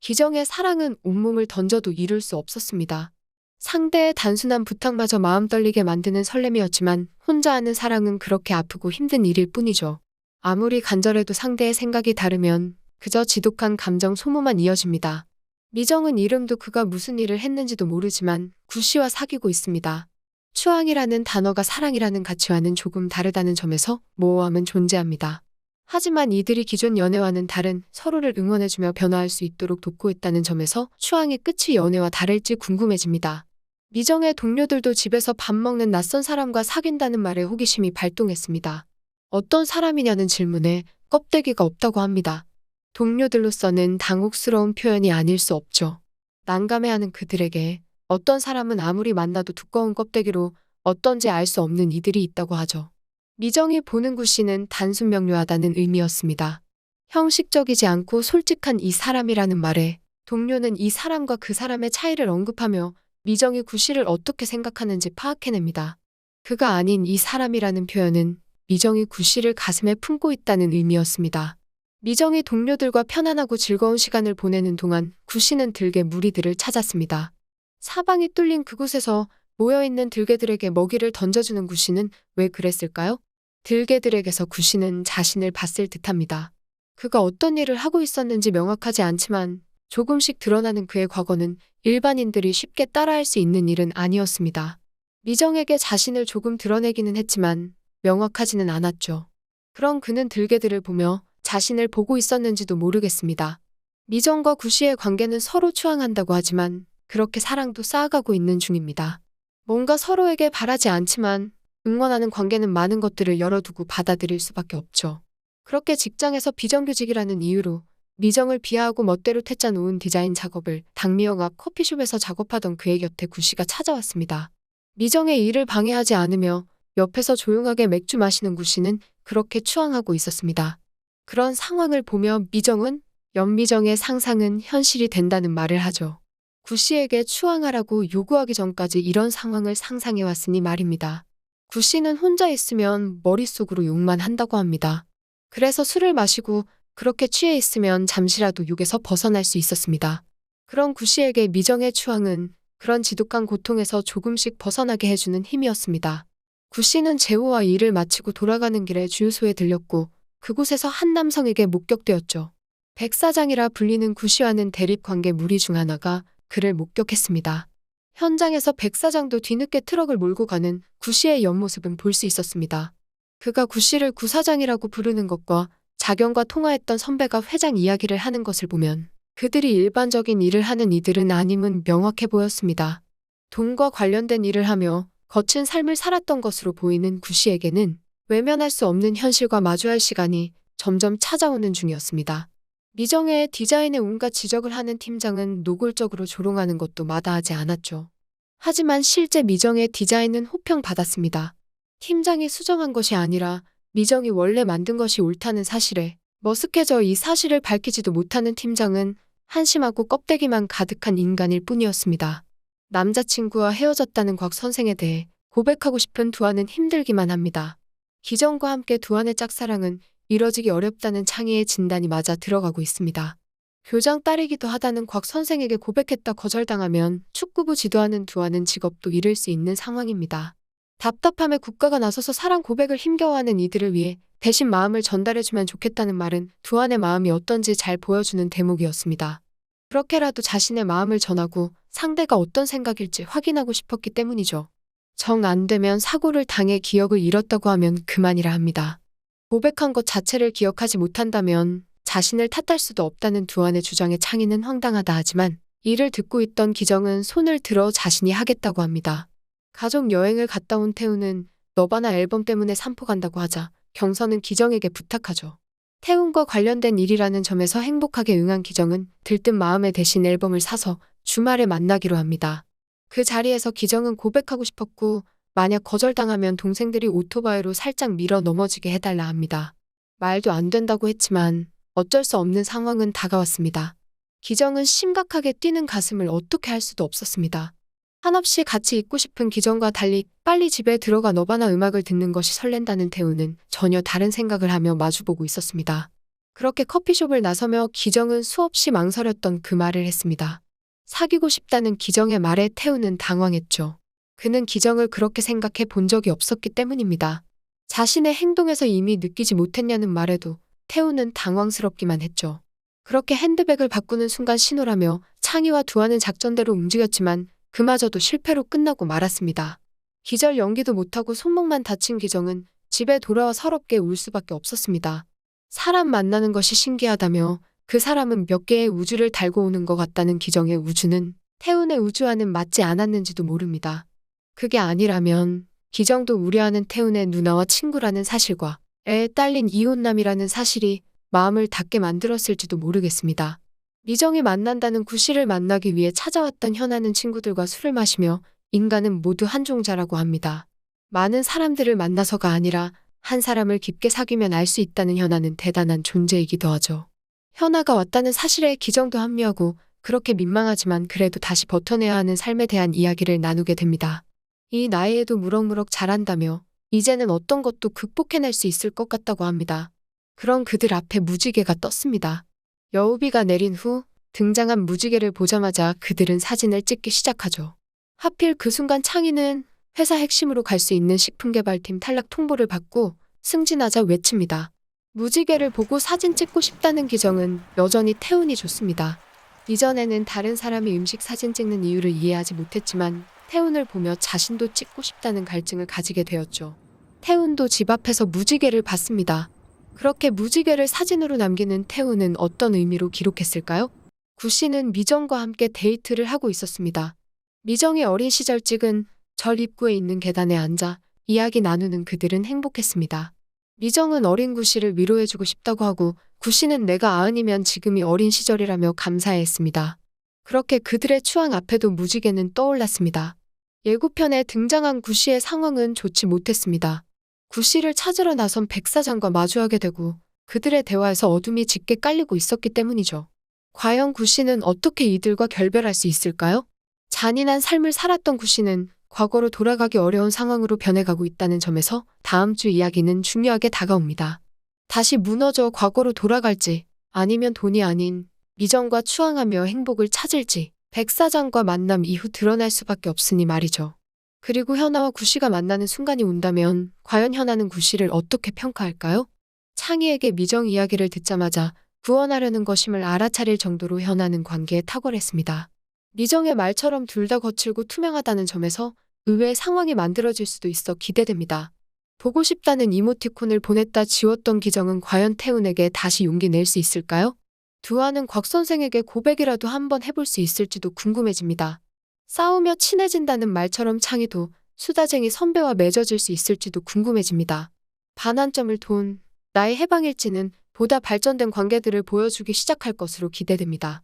기정의 사랑은 온몸을 던져도 이룰 수 없었습니다. 상대의 단순한 부탁마저 마음 떨리게 만드는 설렘이었지만 혼자 하는 사랑은 그렇게 아프고 힘든 일일 뿐이죠. 아무리 간절해도 상대의 생각이 다르면 그저 지독한 감정 소모만 이어집니다. 미정은 이름도 그가 무슨 일을 했는지도 모르지만 구씨와 사귀고 있습니다. 추앙이라는 단어가 사랑이라는 가치와는 조금 다르다는 점에서 모호함은 존재합니다. 하지만 이들이 기존 연애와는 다른 서로를 응원해주며 변화할 수 있도록 돕고 있다는 점에서 추앙의 끝이 연애와 다를지 궁금해집니다. 미정의 동료들도 집에서 밥 먹는 낯선 사람과 사귄다는 말에 호기심이 발동했습니다. 어떤 사람이냐는 질문에 껍데기가 없다고 합니다. 동료들로서는 당혹스러운 표현이 아닐 수 없죠. 난감해하는 그들에게 어떤 사람은 아무리 만나도 두꺼운 껍데기로 어떤지 알 수 없는 이들이 있다고 하죠. 미정이 보는 구씨는 단순 명료하다는 의미였습니다. 형식적이지 않고 솔직한 이 사람이라는 말에 동료는 이 사람과 그 사람의 차이를 언급하며 미정이 구씨를 어떻게 생각하는지 파악해냅니다. 그가 아닌 이 사람이라는 표현은 미정이 구씨를 가슴에 품고 있다는 의미였습니다. 미정이 동료들과 편안하고 즐거운 시간을 보내는 동안 구씨는 들개 무리들을 찾았습니다. 사방이 뚫린 그곳에서 모여있는 들개들에게 먹이를 던져주는 구씨는 왜 그랬을까요? 들개들에게서 구씨는 자신을 봤을 듯합니다. 그가 어떤 일을 하고 있었는지 명확하지 않지만 조금씩 드러나는 그의 과거는 일반인들이 쉽게 따라할 수 있는 일은 아니었습니다. 미정에게 자신을 조금 드러내기는 했지만 명확하지는 않았죠. 그럼 그는 들개들을 보며 자신을 보고 있었는지도 모르겠습니다. 미정과 구씨의 관계는 서로 추앙한다고 하지만 그렇게 사랑도 쌓아가고 있는 중입니다. 뭔가 서로에게 바라지 않지만 응원하는 관계는 많은 것들을 열어두고 받아들일 수밖에 없죠. 그렇게 직장에서 비정규직이라는 이유로 미정을 비하하고 멋대로 퇴짜 놓은 디자인 작업을 당미역 앞 커피숍에서 작업하던 그의 곁에 구씨가 찾아왔습니다. 미정의 일을 방해하지 않으며 옆에서 조용하게 맥주 마시는 구씨는 그렇게 추앙하고 있었습니다. 그런 상황을 보며 미정은 연미정의 상상은 현실이 된다는 말을 하죠. 구씨에게 추앙하라고 요구하기 전까지 이런 상황을 상상해왔으니 말입니다. 구씨는 혼자 있으면 머릿속으로 욕만 한다고 합니다. 그래서 술을 마시고 그렇게 취해 있으면 잠시라도 욕에서 벗어날 수 있었습니다. 그런 구씨에게 미정의 추앙은 그런 지독한 고통에서 조금씩 벗어나게 해주는 힘이었습니다. 구씨는 재호와 일을 마치고 돌아가는 길에 주유소에 들렸고 그곳에서 한 남성에게 목격되었죠. 백 사장이라 불리는 구씨와는 대립관계 무리 중 하나가 그를 목격했습니다. 현장에서 백 사장도 뒤늦게 트럭을 몰고 가는 구씨의 옆모습은 볼 수 있었습니다. 그가 구씨를 구 사장이라고 부르는 것과 자경과 통화했던 선배가 회장 이야기를 하는 것을 보면 그들이 일반적인 일을 하는 이들은 아님은 명확해 보였습니다. 돈과 관련된 일을 하며 거친 삶을 살았던 것으로 보이는 구씨에게는 외면할 수 없는 현실과 마주할 시간이 점점 찾아오는 중이었습니다. 미정의 디자인에 온갖 지적을 하는 팀장은 노골적으로 조롱하는 것도 마다하지 않았죠. 하지만 실제 미정의 디자인은 호평받았습니다. 팀장이 수정한 것이 아니라 미정이 원래 만든 것이 옳다는 사실에 머쓱해져 이 사실을 밝히지도 못하는 팀장은 한심하고 껍데기만 가득한 인간일 뿐이었습니다. 남자친구와 헤어졌다는 곽 선생에 대해 고백하고 싶은 두한은 힘들기만 합니다. 기정과 함께 두한의 짝사랑은 이뤄지기 어렵다는 창의의 진단이 맞아 들어가고 있습니다. 교장 딸이기도 하다는 곽 선생에게 고백했다 거절당하면 축구부 지도하는 두한은 직업도 잃을 수 있는 상황입니다. 답답함에 국가가 나서서 사랑 고백을 힘겨워하는 이들을 위해 대신 마음을 전달해주면 좋겠다는 말은 두한의 마음이 어떤지 잘 보여주는 대목이었습니다. 그렇게라도 자신의 마음을 전하고 상대가 어떤 생각일지 확인하고 싶었기 때문이죠. 정 안 되면 사고를 당해 기억을 잃었다고 하면 그만이라 합니다. 고백한 것 자체를 기억하지 못한다면 자신을 탓할 수도 없다는 두한의 주장에 창의는 황당하다 하지만 이를 듣고 있던 기정은 손을 들어 자신이 하겠다고 합니다. 가족 여행을 갔다 온 태우는 너바나 앨범 때문에 산포 간다고 하자 경선은 기정에게 부탁하죠. 태훈과 관련된 일이라는 점에서 행복하게 응한 기정은 들뜬 마음에 대신 앨범을 사서 주말에 만나기로 합니다. 그 자리에서 기정은 고백하고 싶었고 만약 거절당하면 동생들이 오토바이로 살짝 밀어 넘어지게 해달라 합니다. 말도 안 된다고 했지만 어쩔 수 없는 상황은 다가왔습니다. 기정은 심각하게 뛰는 가슴을 어떻게 할 수도 없었습니다. 한없이 같이 있고 싶은 기정과 달리 빨리 집에 들어가 너바나 음악을 듣는 것이 설렌다는 태우는 전혀 다른 생각을 하며 마주보고 있었습니다. 그렇게 커피숍을 나서며 기정은 수없이 망설였던 그 말을 했습니다. 사귀고 싶다는 기정의 말에 태우는 당황했죠. 그는 기정을 그렇게 생각해 본 적이 없었기 때문입니다. 자신의 행동에서 이미 느끼지 못했냐는 말에도 태우는 당황스럽기만 했죠. 그렇게 핸드백을 바꾸는 순간 신호라며 창희와 두하는 작전대로 움직였지만 그마저도 실패로 끝나고 말았습니다. 기절 연기도 못하고 손목만 다친 기정은 집에 돌아와 서럽게 울 수밖에 없었습니다. 사람 만나는 것이 신기하다며 그 사람은 몇 개의 우주를 달고 오는 것 같다는 기정의 우주는 태운의 우주와는 맞지 않았는지도 모릅니다. 그게 아니라면 기정도 우려하는 태운의 누나와 친구라는 사실과 애에 딸린 이혼남이라는 사실이 마음을 닫게 만들었을지도 모르겠습니다. 미정이 만난다는 구씨를 만나기 위해 찾아왔던 현아는 친구들과 술을 마시며 인간은 모두 한 종자라고 합니다. 많은 사람들을 만나서가 아니라 한 사람을 깊게 사귀면 알 수 있다는 현아는 대단한 존재이기도 하죠. 현아가 왔다는 사실에 기정도 합류하고 그렇게 민망하지만 그래도 다시 버텨내야 하는 삶에 대한 이야기를 나누게 됩니다. 이 나이에도 무럭무럭 자란다며 이제는 어떤 것도 극복해낼 수 있을 것 같다고 합니다. 그런 그들 앞에 무지개가 떴습니다. 여우비가 내린 후 등장한 무지개를 보자마자 그들은 사진을 찍기 시작하죠. 하필 그 순간 창희는 회사 핵심으로 갈 수 있는 식품개발팀 탈락 통보를 받고 승진하자 외칩니다. 무지개를 보고 사진 찍고 싶다는 기정은 여전히 태운이 좋습니다. 이전에는 다른 사람이 음식 사진 찍는 이유를 이해하지 못했지만 태운을 보며 자신도 찍고 싶다는 갈증을 가지게 되었죠. 태운도 집 앞에서 무지개를 봤습니다. 그렇게 무지개를 사진으로 남기는 태운은 어떤 의미로 기록했을까요? 구씨는 미정과 함께 데이트를 하고 있었습니다. 미정이 어린 시절 찍은 절 입구에 있는 계단에 앉아 이야기 나누는 그들은 행복했습니다. 미정은 어린 구씨를 위로해주고 싶다고 하고 구씨는 내가 아흔이면 지금이 어린 시절이라며 감사해했습니다. 그렇게 그들의 추앙 앞에도 무지개는 떠올랐습니다. 예고편에 등장한 구씨의 상황은 좋지 못했습니다. 구씨를 찾으러 나선 백사장과 마주하게 되고 그들의 대화에서 어둠이 짙게 깔리고 있었기 때문이죠. 과연 구씨는 어떻게 이들과 결별할 수 있을까요? 잔인한 삶을 살았던 구씨는 과거로 돌아가기 어려운 상황으로 변해가고 있다는 점에서 다음 주 이야기는 중요하게 다가옵니다. 다시 무너져 과거로 돌아갈지 아니면 돈이 아닌 미정과 추앙하며 행복을 찾을지 백사장과 만남 이후 드러날 수밖에 없으니 말이죠. 그리고 현아와 구씨가 만나는 순간이 온다면 과연 현아는 구씨를 어떻게 평가할까요? 창희에게 미정 이야기를 듣자마자 구원하려는 것임을 알아차릴 정도로 현아는 관계에 탁월했습니다. 미정의 말처럼 둘 다 거칠고 투명하다는 점에서 의외의 상황이 만들어질 수도 있어 기대됩니다. 보고 싶다는 이모티콘을 보냈다 지웠던 기정은 과연 태운에게 다시 용기 낼 수 있을까요? 두하는 곽 선생에게 고백이라도 한번 해볼 수 있을지도 궁금해집니다. 싸우며 친해진다는 말처럼 창희도 수다쟁이 선배와 맺어질 수 있을지도 궁금해집니다. 반환점을 돈, 나의 해방일지는 보다 발전된 관계들을 보여주기 시작할 것으로 기대됩니다.